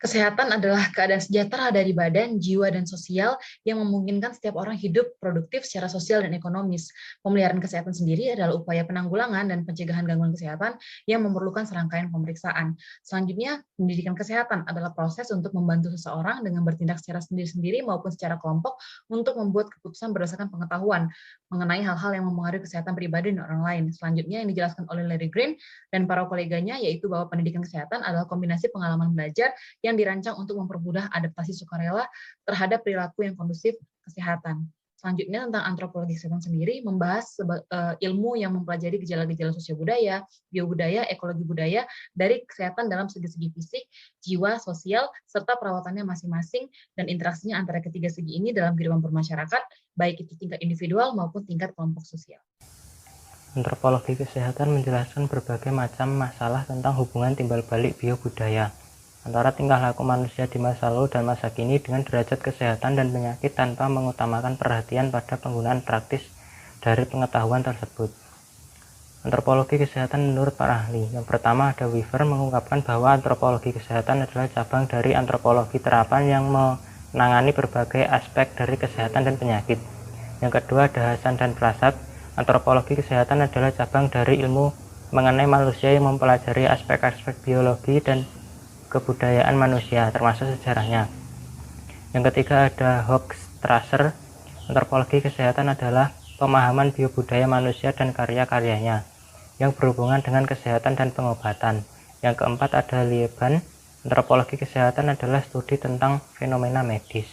Kesehatan adalah keadaan sejahtera dari badan, jiwa, dan sosial yang memungkinkan setiap orang hidup produktif secara sosial dan ekonomis. Pemeliharaan kesehatan sendiri adalah upaya penanggulangan dan pencegahan gangguan kesehatan yang memerlukan serangkaian pemeriksaan. Selanjutnya, pendidikan kesehatan adalah proses untuk membantu seseorang dengan bertindak secara sendiri-sendiri maupun secara kelompok untuk membuat keputusan berdasarkan pengetahuan mengenai hal-hal yang mempengaruhi kesehatan pribadi dan orang lain. Selanjutnya, yang dijelaskan oleh Larry Green dan para koleganya, yaitu bahwa pendidikan kesehatan adalah kombinasi pengalaman belajar yang dirancang untuk mempermudah adaptasi sukarela terhadap perilaku yang kondusif kesehatan. Selanjutnya tentang antropologi kesehatan sendiri membahas ilmu yang mempelajari gejala-gejala sosial budaya, biobudaya, ekologi budaya dari kesehatan dalam segi-segi fisik, jiwa, sosial, serta perawatannya masing-masing dan interaksinya antara ketiga segi ini dalam kehidupan bermasyarakat, baik itu tingkat individual maupun tingkat kelompok sosial. Antropologi kesehatan menjelaskan berbagai macam masalah tentang hubungan timbal balik biobudaya antara tingkah laku manusia di masa lalu dan masa kini dengan derajat kesehatan dan penyakit tanpa mengutamakan perhatian pada penggunaan praktis dari pengetahuan tersebut. Antropologi kesehatan menurut para ahli. Yang pertama ada Weaver mengungkapkan bahwa antropologi kesehatan adalah cabang dari antropologi terapan yang menangani berbagai aspek dari kesehatan dan penyakit. Yang kedua ada Hasan dan Prasad. Antropologi kesehatan adalah cabang dari ilmu mengenai manusia yang mempelajari aspek-aspek biologi dan kebudayaan manusia, termasuk sejarahnya. Yang ketiga ada Hochstrasser. Antropologi kesehatan adalah pemahaman biobudaya manusia dan karya-karyanya yang berhubungan dengan kesehatan dan pengobatan. Yang keempat ada Lieban. Antropologi kesehatan adalah studi tentang fenomena medis.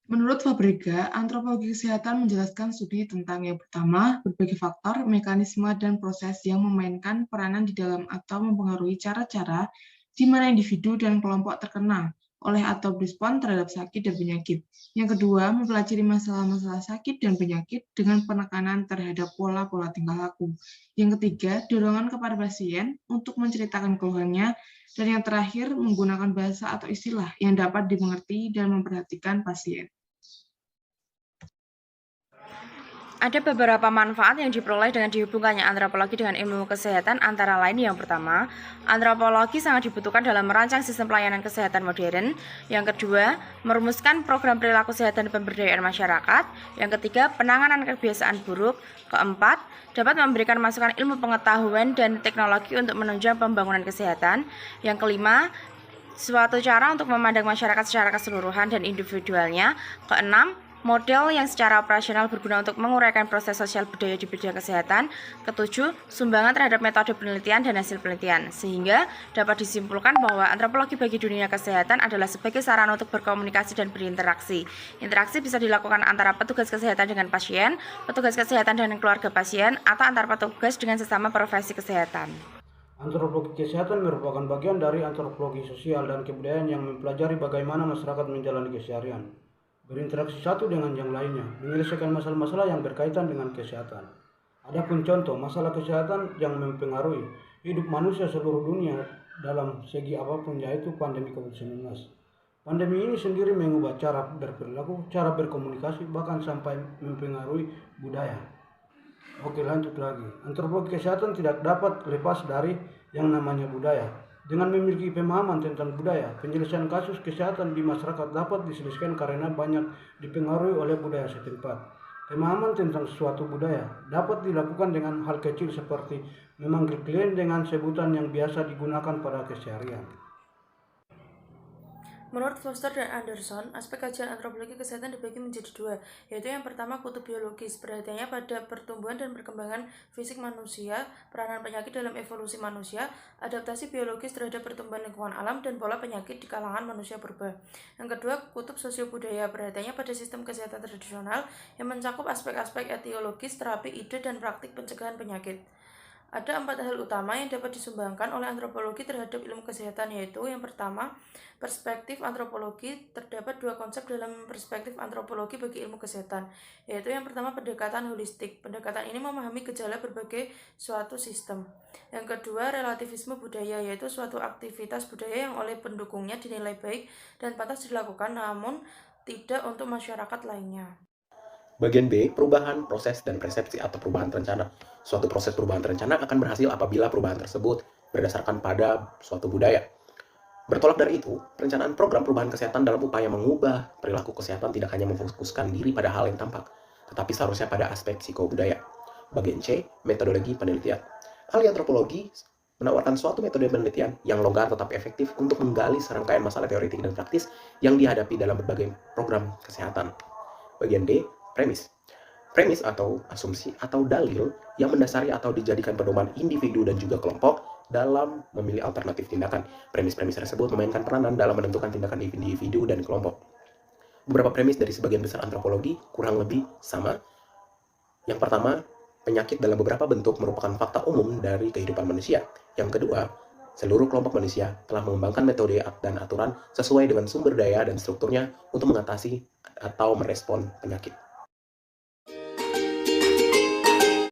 Menurut Fabrega, antropologi kesehatan menjelaskan studi tentang yang pertama, berbagai faktor, mekanisme, dan proses yang memainkan peranan di dalam atau mempengaruhi cara-cara di mana individu dan kelompok terkena oleh atau berespon terhadap sakit dan penyakit. Yang kedua, mempelajari masalah-masalah sakit dan penyakit dengan penekanan terhadap pola-pola tingkah laku. Yang ketiga, dorongan kepada pasien untuk menceritakan keluhannya. Dan yang terakhir, menggunakan bahasa atau istilah yang dapat dimengerti dan memperhatikan pasien. Ada beberapa manfaat yang diperoleh dengan dihubungkannya antropologi dengan ilmu kesehatan, antara lain yang pertama, antropologi sangat dibutuhkan dalam merancang sistem pelayanan kesehatan modern. Yang kedua, merumuskan program perilaku kesehatan dan pemberdayaan masyarakat. Yang ketiga, penanganan kebiasaan buruk. Keempat, dapat memberikan masukan ilmu pengetahuan dan teknologi untuk menunjang pembangunan kesehatan. Yang kelima, suatu cara untuk memandang masyarakat secara keseluruhan dan individualnya. Keenam, model yang secara operasional berguna untuk menguraikan proses sosial budaya di bidang kesehatan. Ketujuh, sumbangan terhadap metode penelitian dan hasil penelitian. Sehingga dapat disimpulkan bahwa antropologi bagi dunia kesehatan adalah sebagai sarana untuk berkomunikasi dan berinteraksi. Interaksi bisa dilakukan antara petugas kesehatan dengan pasien, petugas kesehatan dengan keluarga pasien, atau antar petugas dengan sesama profesi kesehatan. Antropologi kesehatan merupakan bagian dari antropologi sosial dan kebudayaan yang mempelajari bagaimana masyarakat menjalani keseharian, berinteraksi satu dengan yang lainnya, menyelesaikan masalah-masalah yang berkaitan dengan kesehatan. Adapun contoh masalah kesehatan yang mempengaruhi hidup manusia seluruh dunia dalam segi apapun, yaitu pandemi COVID-19. Pandemi ini sendiri mengubah cara berperilaku, cara berkomunikasi, bahkan sampai mempengaruhi budaya. Oke, lanjut lagi. Antropologi kesehatan tidak dapat lepas dari yang namanya budaya. Dengan memiliki pemahaman tentang budaya, penyelesaian kasus kesehatan di masyarakat dapat diselesaikan karena banyak dipengaruhi oleh budaya setempat. Pemahaman tentang suatu budaya dapat dilakukan dengan hal kecil seperti memanggil klien dengan sebutan yang biasa digunakan pada keseharian. Menurut Foster dan Anderson, aspek kajian antropologi kesehatan dibagi menjadi dua, yaitu yang pertama kutub biologis, perhatiannya pada pertumbuhan dan perkembangan fisik manusia, peranan penyakit dalam evolusi manusia, adaptasi biologis terhadap pertumbuhan lingkungan alam, dan pola penyakit di kalangan manusia purba. Yang kedua, kutub sosiobudaya, perhatiannya pada sistem kesehatan tradisional yang mencakup aspek-aspek etiologis, terapi, ide, dan praktik pencegahan penyakit. Ada 4 hal utama yang dapat disumbangkan oleh antropologi terhadap ilmu kesehatan, yaitu yang pertama, perspektif antropologi. Terdapat 2 konsep dalam perspektif antropologi bagi ilmu kesehatan, yaitu yang pertama pendekatan holistik. Pendekatan ini memahami gejala berbagai suatu sistem. Yang kedua, relativisme budaya, yaitu suatu aktivitas budaya yang oleh pendukungnya dinilai baik dan pantas dilakukan, namun tidak untuk masyarakat lainnya. Bagian B, perubahan, proses, dan persepsi atau perubahan terencana. Suatu proses perubahan terencana akan berhasil apabila perubahan tersebut berdasarkan pada suatu budaya. Bertolak dari itu, perencanaan program perubahan kesehatan dalam upaya mengubah perilaku kesehatan tidak hanya memfokuskan diri pada hal yang tampak, tetapi seharusnya pada aspek psikobudaya. Bagian C, metodologi penelitian. Ahli antropologi menawarkan suatu metode penelitian yang longgar tetapi efektif untuk menggali serangkaian masalah teoretik dan praktis yang dihadapi dalam berbagai program kesehatan. Bagian D, premis. Premis atau asumsi atau dalil yang mendasari atau dijadikan pedoman individu dan juga kelompok dalam memilih alternatif tindakan. Premis-premis tersebut memainkan peranan dalam menentukan tindakan individu dan kelompok. Beberapa premis dari sebagian besar antropologi kurang lebih sama. Yang pertama, penyakit dalam beberapa bentuk merupakan fakta umum dari kehidupan manusia. Yang kedua, seluruh kelompok manusia telah mengembangkan metode dan aturan sesuai dengan sumber daya dan strukturnya untuk mengatasi atau merespon penyakit.